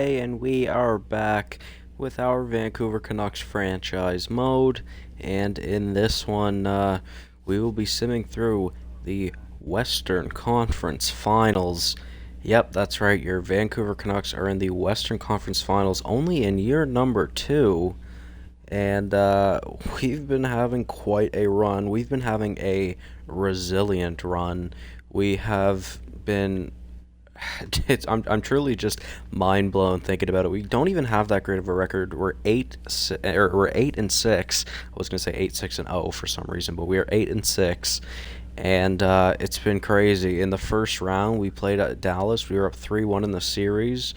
today, and we are back with our Vancouver Canucks franchise mode. And in this one, we will be simming through the Western Conference Finals. Yep, that's right, your Vancouver Canucks are in the Western Conference Finals only in year number 2. And we've been having quite a run. We've been having a resilient run. We have been I'm truly just mind blown thinking about it. We don't even have that great of a record. We're 8-6. I was gonna say 8-6-0 for some reason, but we are 8-6, and it's been crazy. In the first round, we played at Dallas. We were up 3-1 in the series.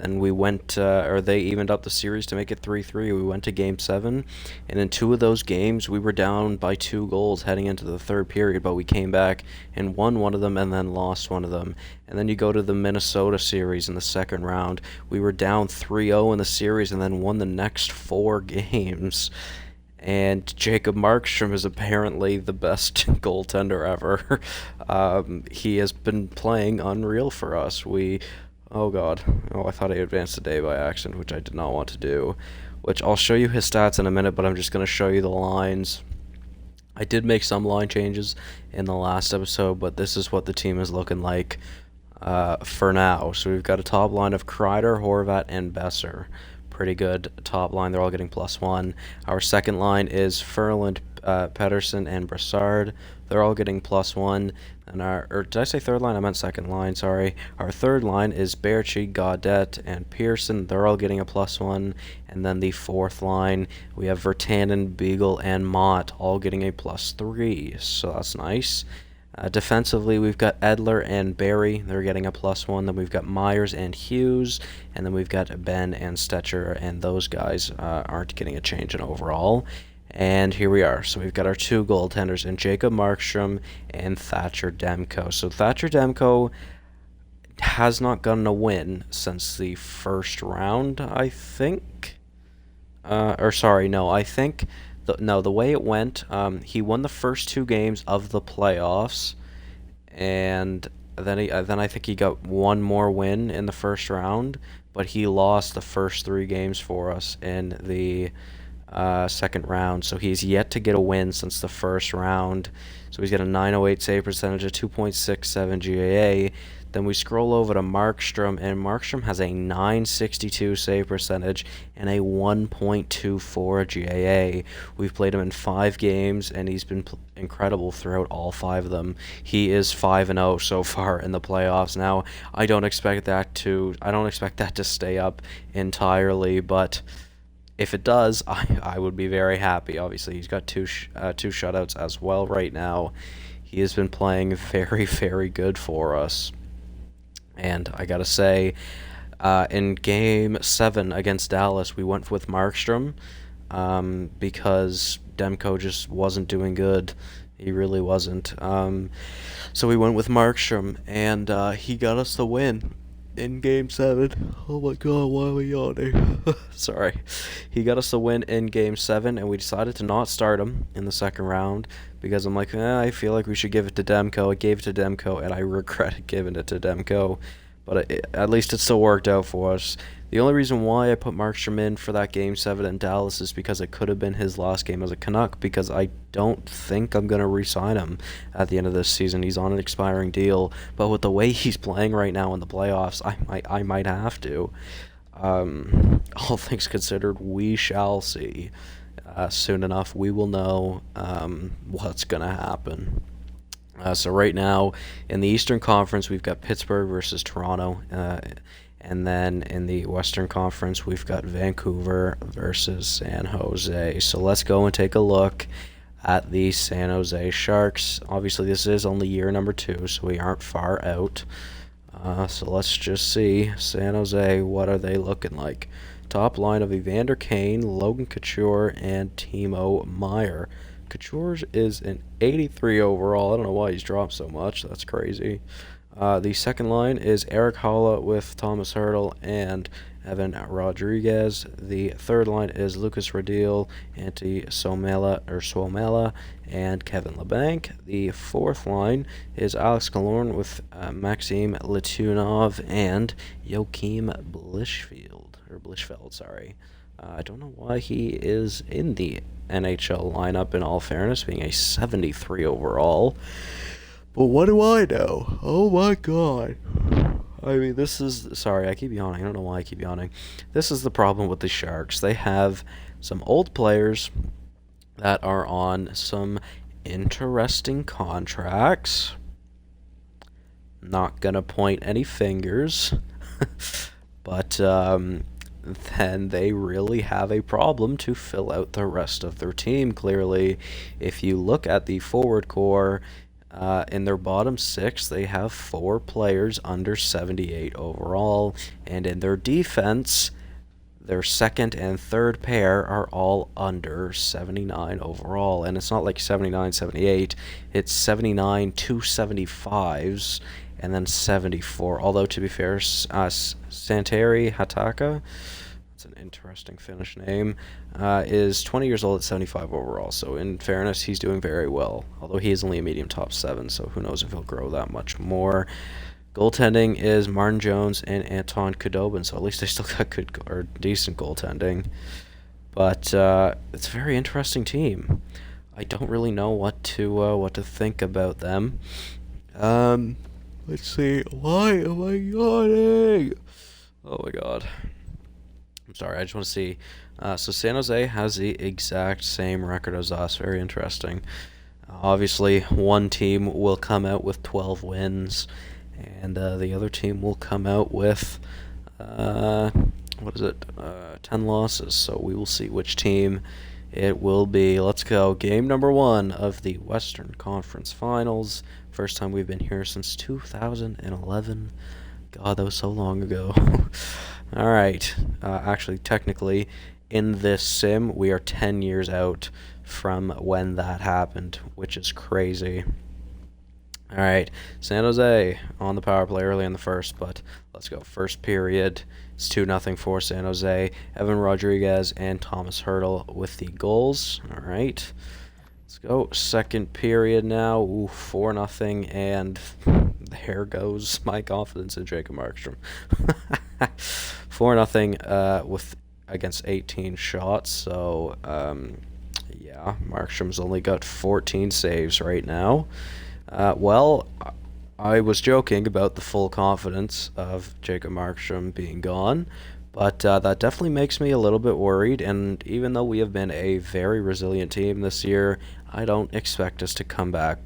And we went, or they evened up the series to make it 3-3. We went to Game 7, and in two of those games, we were down by 2 goals heading into the third period, but we came back and won one of them and then lost one of them. And then you go to the Minnesota series in the second round. We were down 3-0 in the series and then won the next 4 games. And Jacob Markstrom is apparently the best goaltender ever. He has been playing unreal for us. Oh god. Oh, I thought I advanced the day by accident, which I did not want to do. Which I'll show you his stats in a minute, but I'm just going to show you the lines. I did make some line changes in the last episode, but this is what the team is looking like for now. So we've got a top line of Kreider, Horvat, and Besser. Pretty good top line. They're all getting +1. Our second line is Ferland, Pedersen, and Brassard. They're all getting +1. And did I say third line? I meant second line, sorry. Our third line is Baertschi, Gaudette, and Pearson. They're all getting a +1. And then the fourth line, we have Virtanen, Beagle, and Mott, all getting a +3. So that's nice. Defensively, we've got Edler and Barry. They're getting a +1. Then we've got Myers and Hughes. And then we've got Ben and Stetcher, and those guys aren't getting a change in overall. And here we are. So we've got our 2 goaltenders in Jacob Markstrom and Thatcher Demko. So Thatcher Demko has not gotten a win since the first round, I think. I think the way it went, he won the first 2 games of the playoffs, and then I think he got one more win in the first round, but he lost the first 3 games for us in the second round, so he's yet to get a win since the first round. So he's got a .908 save percentage, a 2.67 GAA. Then we scroll over to Markstrom, and Markstrom has a .962 save percentage and a 1.24 GAA. We've played him in 5 games, and he's been incredible throughout all 5 of them. He is 5-0 so far in the playoffs. Now, I don't expect that to stay up entirely, but if it does, I would be very happy. Obviously, he's got two shutouts as well right now. He has been playing very, very good for us. And I gotta say, in Game 7 against Dallas, we went with Markstrom because Demko just wasn't doing good. He really wasn't. So we went with Markstrom, and he got us the win in Game 7. Oh my god, why am I yawning? Sorry. He got us the win in Game 7, and we decided to not start him in the second round because I'm like, I feel like we should give it to Demko. I gave it to Demko, and I regretted giving it to Demko. But at least it still worked out for us. The only reason why I put Markstrom in for that Game 7 in Dallas is because it could have been his last game as a Canuck, because I don't think I'm going to re-sign him at the end of this season. He's on an expiring deal, but with the way he's playing right now in the playoffs, I might have to. All things considered, we shall see. Soon enough, we will know what's going to happen. So right now, in the Eastern Conference, we've got Pittsburgh versus Toronto. And then in the Western Conference, we've got Vancouver versus San Jose. So let's go and take a look at the San Jose Sharks. Obviously, this is only year number 2, so we aren't far out. So let's just see. San Jose, what are they looking like? Top line of Evander Kane, Logan Couture, and Timo Meier. Couture is an 83 overall. I don't know why he's dropped so much. That's crazy. The second line is Eric Holla with Thomas Hertl and Evan Rodriguez. The third line is Lucas Radil, Antti Suomela, and Kevin Labanc. The fourth line is Alex Killorn with Maxim Litunov and Joachim Blishfield. Blichfeld, sorry. I don't know why he is in the NHL lineup, in all fairness, being a 73 overall. But what do I know? Oh my god. I mean, this is. Sorry, I keep yawning. I don't know why I keep yawning. This is the problem with the Sharks. They have some old players that are on some interesting contracts. Not gonna point any fingers, but then they really have a problem to fill out the rest of their team. Clearly, if you look at the forward core, in their bottom six, they have 4 players under 78 overall, and in their defense, their second and third pair are all under 79 overall. And it's not like 79, 78, it's 79, 275s, and then 74. Although, to be fair, Santeri Hataka, that's an interesting Finnish name, is 20 years old at 75 overall. So, in fairness, he's doing very well. Although he is only a medium top 7, so who knows if he'll grow that much more. Goaltending is Martin Jones and Anton Khudobin, so at least they still got good or decent goaltending. But it's a very interesting team. I don't really know what to think about them. Let's see. Why am I yawning? Oh my god. I'm sorry. I just want to see. So San Jose has the exact same record as us. Very interesting. Obviously, one team will come out with 12 wins. And the other team will come out with, 10 losses. So we will see which team it will be. Let's go. Game number 1 of the Western Conference Finals. First time we've been here since 2011. God, that was so long ago. All right. Actually, technically, in this sim, we are 10 years out from when that happened, which is crazy. All right, San Jose on the power play early in the first, but let's go. First period, it's 2-0 for San Jose. Evan Rodriguez and Thomas Hertl with the goals. All right, let's go. Second period now, 4-0, and there goes my confidence in Jacob Markstrom. 4-0 with against 18 shots. So yeah, Markstrom's only got 14 saves right now. Well, I was joking about the full confidence of Jacob Markstrom being gone, but that definitely makes me a little bit worried. And even though we have been a very resilient team this year, I don't expect us to come back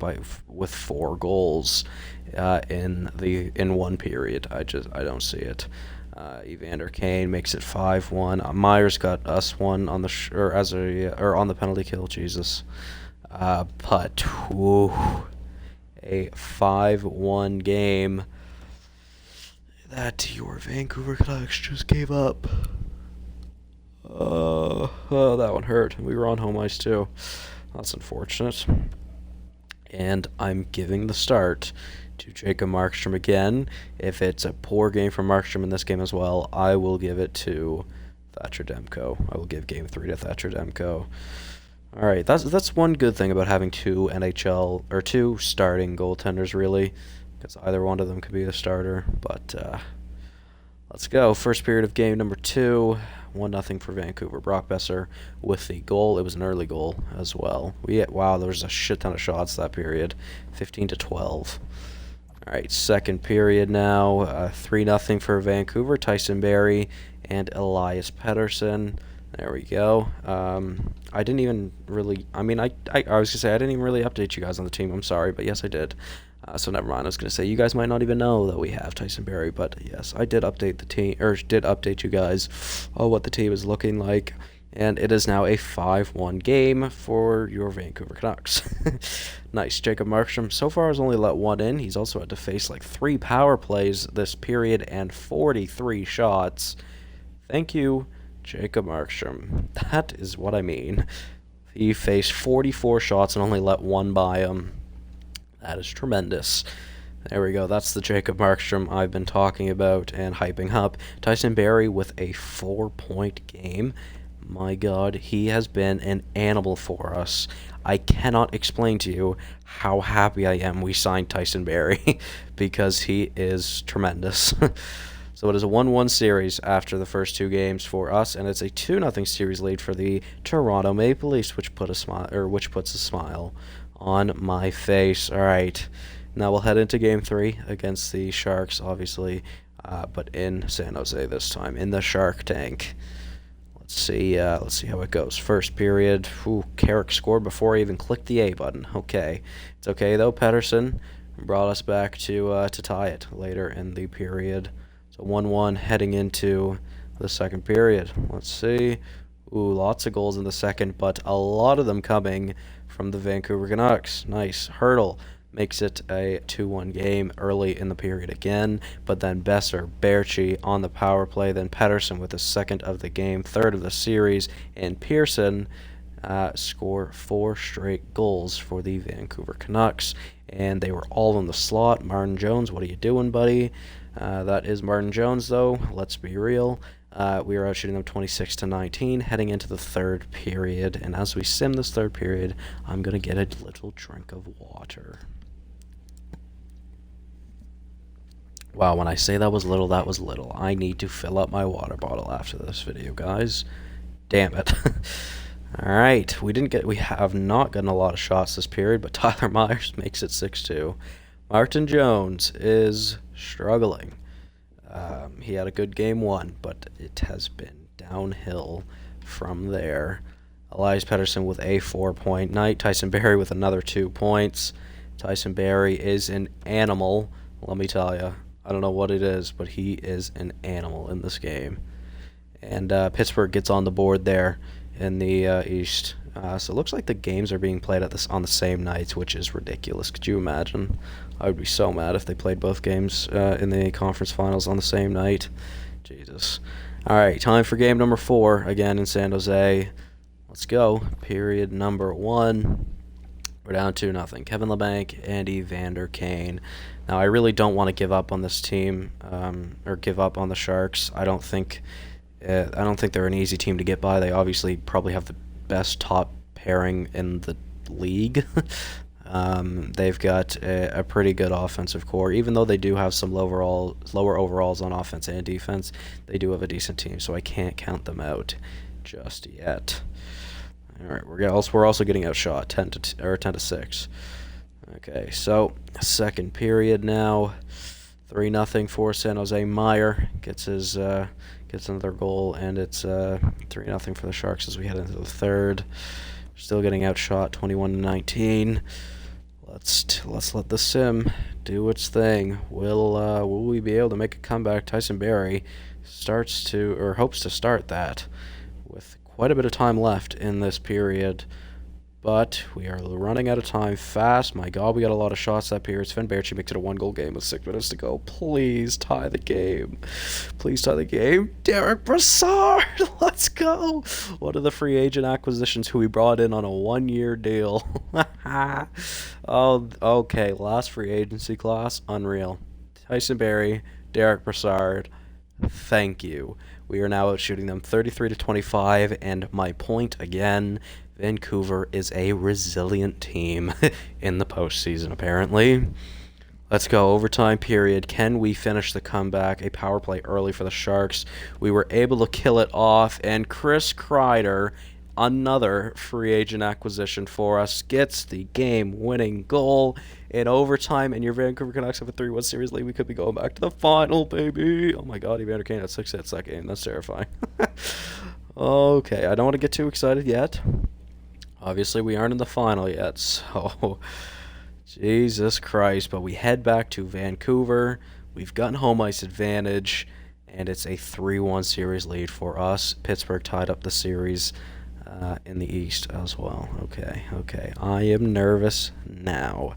with 4 goals in one period. I don't see it. Evander Kane makes it 5-1. Myers got us one on the on the penalty kill. Jesus, but whew, a 5-1 game that your Vancouver Canucks just gave up. Oh, that one hurt. We were on home ice too. That's unfortunate. And I'm giving the start to Jacob Markstrom again. If it's a poor game from Markstrom in this game as well, I will give it to Thatcher Demko. I will give Game 3 to Thatcher Demko. All right, that's one good thing about having 2 starting goaltenders, really, because either one of them could be the starter. But let's go. First period of game number 2, 1-0 for Vancouver. Brock Besser with the goal. It was an early goal as well. Wow, there was a shit ton of shots that period, 15-12. All right, second period now, 3-0 for Vancouver. Tyson Barrie and Elias Pettersson. There we go. I didn't even really. I mean, I was gonna say I didn't even really update you guys on the team. I'm sorry, but yes, I did. So never mind. I was gonna say you guys might not even know that we have Tyson Barrie, but yes, I did update the team, or did update you guys on what the team is looking like, and it is now a 5-1 game for your Vancouver Canucks. Nice. Jacob Markstrom so far has only let 1 in. He's also had to face like 3 power plays this period and 43 shots. Thank you, Jacob Markstrom. That is what I mean. He faced 44 shots and only let 1 by him. That is tremendous. There we go. That's the Jacob Markstrom I've been talking about and hyping up. Tyson Barrie with a 4-point game. My God, he has been an animal for us. I cannot explain to you how happy I am we signed Tyson Barrie because he is tremendous. So So it is a 1-1 series after the first two games for us, and it's a 2-0 series lead for the Toronto Maple Leafs, which puts a smile on my face. All right, now we'll head into Game 3 against the Sharks, obviously, but in San Jose this time, in the Shark Tank. Let's see how it goes. First period, Carrick scored before I even clicked the A button. Okay, it's okay though. Pettersson brought us back to tie it later in the period. So 1-1 heading into the second period. Let's see. Lots of goals in the second, but a lot of them coming from the Vancouver Canucks. Nice. Hurdle makes it a 2-1 game early in the period again, but then Besser, Baertschi on the power play, then Pettersson with the second of the game, third of the series, and Pearson score 4 straight goals for the Vancouver Canucks, and they were all in the slot. Martin Jones, what are you doing, buddy? That is Martin Jones, though. Let's be real. We are out shooting them 26-19, heading into the third period. And as we sim this third period, I'm going to get a little drink of water. Wow, when I say that was little, that was little. I need to fill up my water bottle after this video, guys. Damn it. Alright, we have not gotten a lot of shots this period, but Tyler Myers makes it 6-2. Martin Jones is struggling. He had a good game one, but it has been downhill from there. Elias Pettersson with a 4-point night. Tyson Barrie with another 2 points. Tyson Barrie is an animal, let me tell you. I don't know what it is, but he is an animal in this game. And Pittsburgh gets on the board there in the East. So it looks like the games are being played on the same nights, which is ridiculous. Could you imagine? I would be so mad if they played both games in the conference finals on the same night. Jesus. All right, time for game number 4, again in San Jose. Let's go. Period number 1. We're down 2-0. Kevin Labanc and Evander Kane. Now, I really don't want to give up on this team or give up on the Sharks. I don't think they're an easy team to get by. They obviously probably have the best top pairing in the league. They've got a pretty good offensive core. Even though they do have some lower overalls on offense and defense, they do have a decent team, so I can't count them out just yet. All right, we're also getting outshot 10-6. Okay, so second period now, 3-0 for San Jose. Meyer gets another goal, and it's 3-0 for the Sharks as we head into the third. Still getting outshot 21-19. Let's let the sim do its thing. Will we be able to make a comeback? Tyson Barrie hopes to start that with quite a bit of time left in this period. But we are running out of time fast. My God, we got a lot of shots that period. Sven Baertschi makes it a 1-goal game with 6 minutes to go. Please tie the game. Please tie the game. Derek Brassard, let's go. One of the free agent acquisitions who we brought in on a 1-year deal. Oh, okay. Last free agency class, unreal. Tyson Barrie, Derek Brassard. Thank you. We are now out shooting them 33-25, and my point again. Vancouver is a resilient team in the postseason, apparently. Let's go. Overtime period. Can we finish the comeback? A power play early for the Sharks. We were able to kill it off, and Chris Kreider, another free agent acquisition for us, gets the game-winning goal in overtime, and your Vancouver Canucks have a 3-1 series lead. We could be going back to the final, baby. Oh, my God. Evander Kane had 6 hits that game. That's terrifying. Okay. I don't want to get too excited yet. Obviously, we aren't in the final yet, so Jesus Christ. But we head back to Vancouver. We've gotten home ice advantage, and it's a 3-1 series lead for us. Pittsburgh tied up the series in the East as well. Okay. I am nervous now.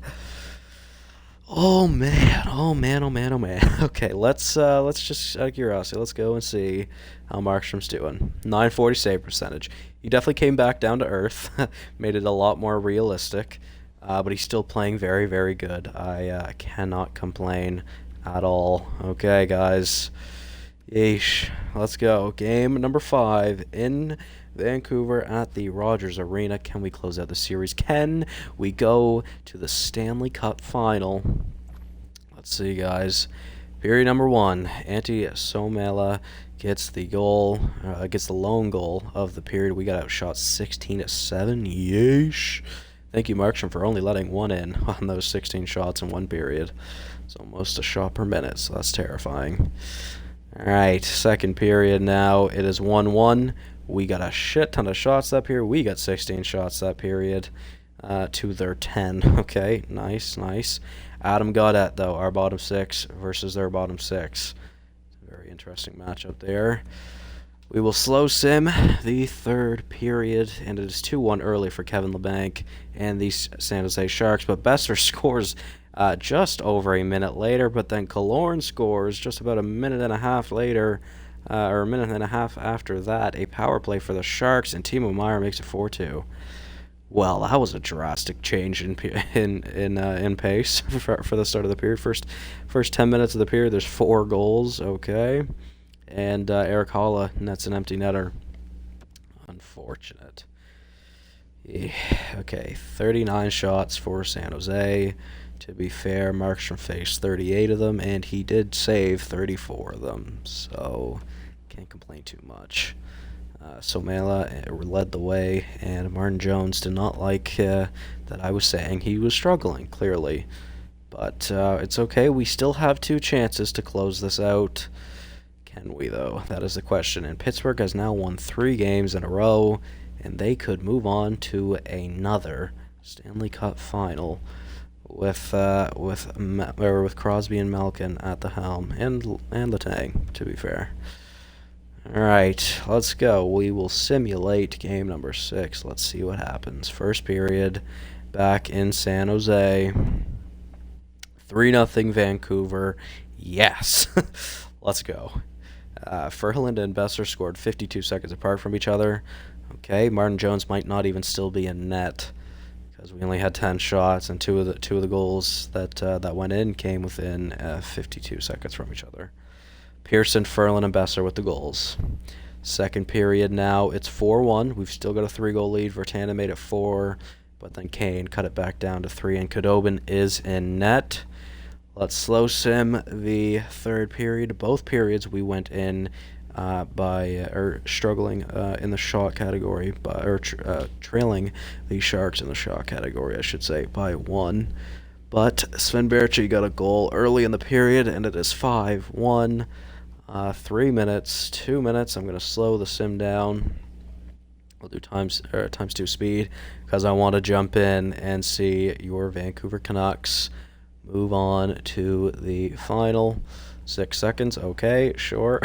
Oh man. Okay, let's just out of curiosity, let's go and see how Markstrom's doing. 940 save percentage. He definitely came back down to earth, made it a lot more realistic, but he's still playing very, very good. I cannot complain at all. Okay, guys. Yeesh. Let's go. Game number 5 in Vancouver at the Rogers Arena. Can we close out the series? Can we go to the Stanley Cup final? Let's see, guys. Period number one. Antti Somela gets the goal, gets the lone goal of the period. We got outshot 16-7. Yeesh. Thank you, Markstrom, for only letting one in on those 16 shots in one period. It's almost a shot per minute, so that's terrifying. All right, second period now. It is 1-1. We got a shit ton of shots that period. We got 16 shots that period to their 10. Okay, nice. Adam Gaudette, though, our bottom six versus their bottom six. Very interesting matchup there. We will slow sim the third period, and it is 2-1 early for Kevin LeBanc and the San Jose Sharks, but Besser scores just over a minute later, but then Killorn scores just about a minute and a half later, or a minute and a half after that, a power play for the Sharks, and Timo Meier makes it 4-2. Well, that was a drastic change in pace for the start of the period. First 10 minutes of the period, there's 4 goals. Okay, and Eric Holla nets an empty netter. Unfortunate. Yeah. Okay, 39 shots for San Jose. To be fair, Markstrom faced 38 of them, and he did save 34 of them, so can't complain too much. Somela led the way, and Martin Jones did not like that I was saying he was struggling, clearly. But it's okay. We still have 2 chances to close this out. Can we, though? That is the question. And Pittsburgh has now won 3 games in a row, and they could move on to another Stanley Cup final with Crosby and Malkin at the helm, and Letang, to be fair. Alright, let's go. We will simulate game number 6. Let's see what happens. First period, back in San Jose. 3-0 Vancouver. Yes! Let's go. Ferland and Besser scored 52 seconds apart from each other. Okay, Martin Jones might not even still be in net, because we only had 10 shots, and two of the goals that went in came within 52 seconds from each other. Pearson, Ferland, and Besser with the goals. Second period now, it's 4-1. We've still got a 3-goal lead. Virtanen made it 4, but then Kane cut it back down to 3, and Khudobin is in net. Let's slow sim the third period. Both periods we went in struggling in the shot category, trailing the Sharks in the shot category, I should say, by 1. But Sven Baertschi got a goal early in the period, and it is 5-1. 3 minutes, 2 minutes. I'm going to slow the sim down. We'll do times 2 speed, because I want to jump in and see your Vancouver Canucks move on to the final. 6 seconds. Okay, sure.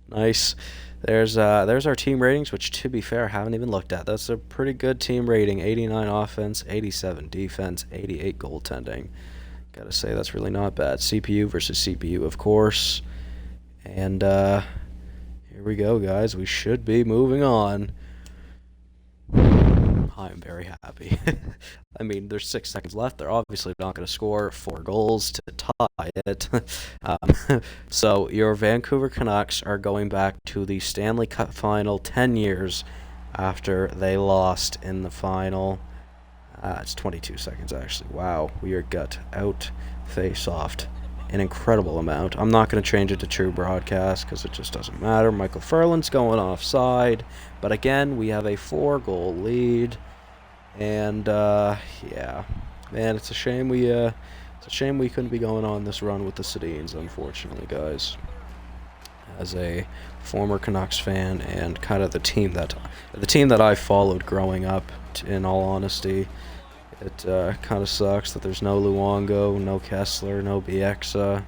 Nice. There's our team ratings, which, to be fair, I haven't even looked at. That's a pretty good team rating. 89 offense, 87 defense, 88 goaltending. Gotta say, that's really not bad. CPU versus CPU, of course. And here we go, guys. We should be moving on. I'm very happy. I mean, there's 6 seconds left. They're obviously not going to score 4 goals to tie it. So your Vancouver Canucks are going back to the Stanley Cup final 10 years after they lost in the final. It's 22 seconds, actually. Wow, we are gut out face-offed an incredible amount. I'm not going to change it to true broadcast because it just doesn't matter. Michael Ferland's going offside. But again, we have a 4-goal lead. And yeah, man, it's a shame we couldn't be going on this run with the Sedins, unfortunately, guys. As a former Canucks fan and kind of the team that I followed growing up, in all honesty, it kind of sucks that there's no Luongo, no Kessler, no Bieksa,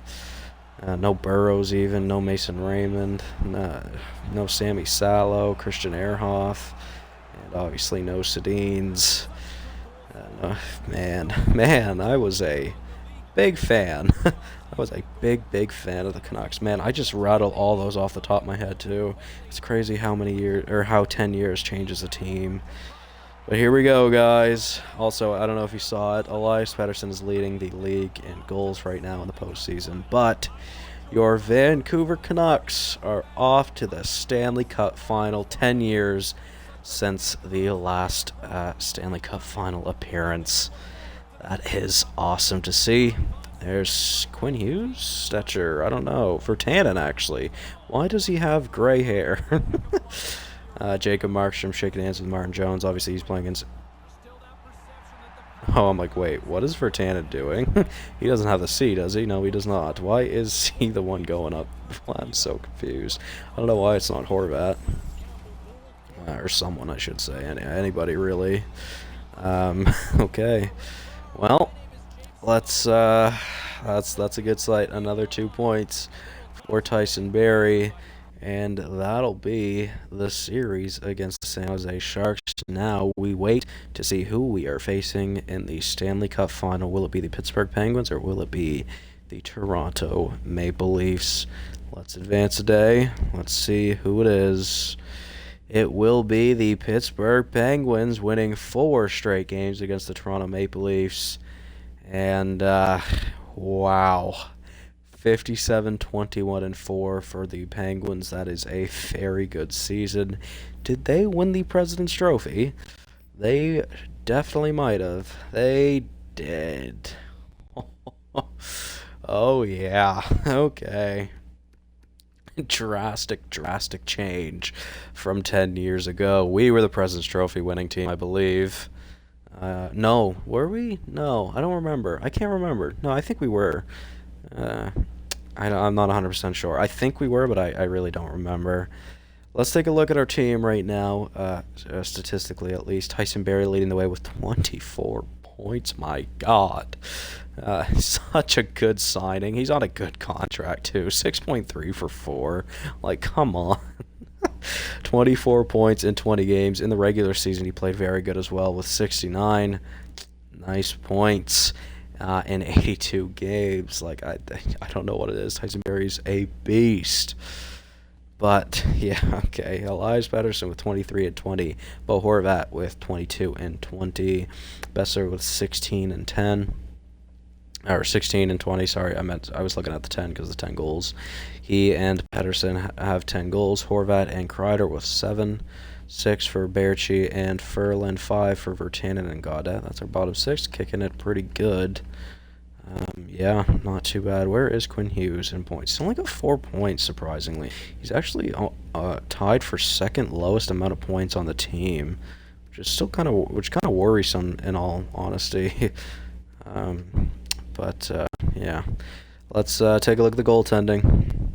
no Burrows even, no Mason Raymond, no Sammy Salo, Christian Ehrhoff, and obviously no Sedins. Man, I was a big fan. I was a big fan of the Canucks. Man, I just rattled all those off the top of my head too. It's crazy how many years, or how 10 years changes a team. But here we go, guys. Also, I don't know if you saw it, Elias Pettersson is leading the league in goals right now in the postseason. But your Vancouver Canucks are off to the Stanley Cup final, 10 years since the last Stanley Cup final appearance. That is awesome to see. There's Quinn Hughes? Stetcher, I don't know. Vertanen, actually. Why does he have gray hair? Jacob Markstrom shaking hands with Martin Jones. Obviously, he's playing against... Oh, I'm like, wait, what is Vertanen doing? He doesn't have the C, does he? No, he does not. Why is he the one going up? I'm so confused. I don't know why it's not Horvat. Or someone, I should say. Anybody, really. Okay. Well, let's, that's a good sight. Another 2 points for Tyson Barrie. And that'll be the series against the San Jose Sharks. Now we wait to see who we are facing in the Stanley Cup final. Will it be the Pittsburgh Penguins or will it be the Toronto Maple Leafs? Let's advance a day. Let's see who it is. It will be the Pittsburgh Penguins, winning 4 straight games against the Toronto Maple Leafs. And, wow. 57-21-4 for the Penguins. That is a very good season. Did they win the President's Trophy? They definitely might have. They did. Oh, yeah. Okay. Drastic change from 10 years ago. We were the President's Trophy winning team, I believe. No, were we? No, I don't remember. I can't remember. No, I think we were. I'm not 100% sure. I think we were, but I really don't remember. Let's take a look at our team right now, statistically at least. Tyson Barrie leading the way with 24 points. My God. Such a good signing. He's on a good contract, too. 6.3 for 4. Like, come on. 24 points in 20 games. In the regular season, he played very good as well with 69. Nice points. In 82 games. Like, I don't know what it is. Tyson Barrie's a beast. But, yeah, okay. Elias Pettersson with 23 and 20. Bo Horvat with 22 and 20. Besser with 16 and 10. Or 16 and 20, sorry. I was looking at the 10 because of the 10 goals. He and Pettersson have 10 goals. Horvat and Kreider with 7. 6 for Baertschi and Ferland, 5 for Vertanen and Gaudette. That's our bottom 6, kicking it pretty good. Yeah, not too bad. Where is Quinn Hughes in points? He's only got 4 points, surprisingly. He's actually tied for second lowest amount of points on the team, which is still kind of worrisome in all honesty. But yeah, let's take a look at the goaltending.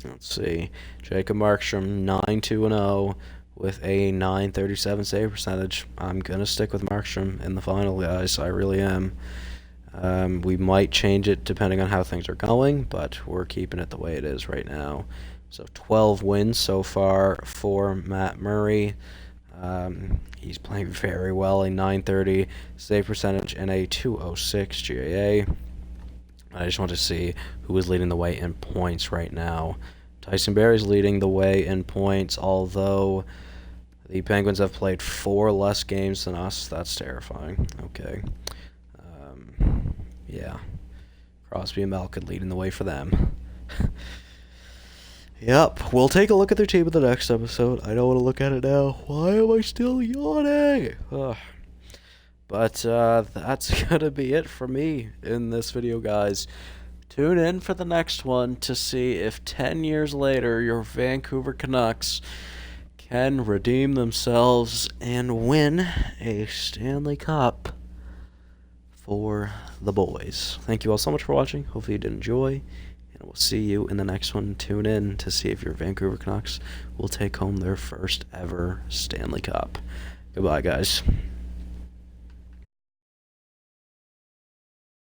Let's see, Jacob Markstrom 9-2-0. With a .937 save percentage. I'm going to stick with Markstrom in the final, guys. I really am. We might change it depending on how things are going, but we're keeping it the way it is right now. So 12 wins so far for Matt Murray. He's playing very well. A .930 save percentage and a .206 GAA. I just want to see who is leading the way in points right now. Tyson Barrie's leading the way in points, although the Penguins have played 4 less games than us. That's terrifying. Okay. Yeah. Crosby and Malkin leading the way for them. Yep. We'll take a look at their team in the next episode. I don't want to look at it now. Why am I still yawning? Ugh. But that's going to be it for me in this video, guys. Tune in for the next one to see if 10 years later your Vancouver Canucks can redeem themselves and win a Stanley Cup for the boys. Thank you all so much for watching. Hopefully you did enjoy, and we'll see you in the next one. Tune in to see if your Vancouver Canucks will take home their first ever Stanley Cup. Goodbye, guys.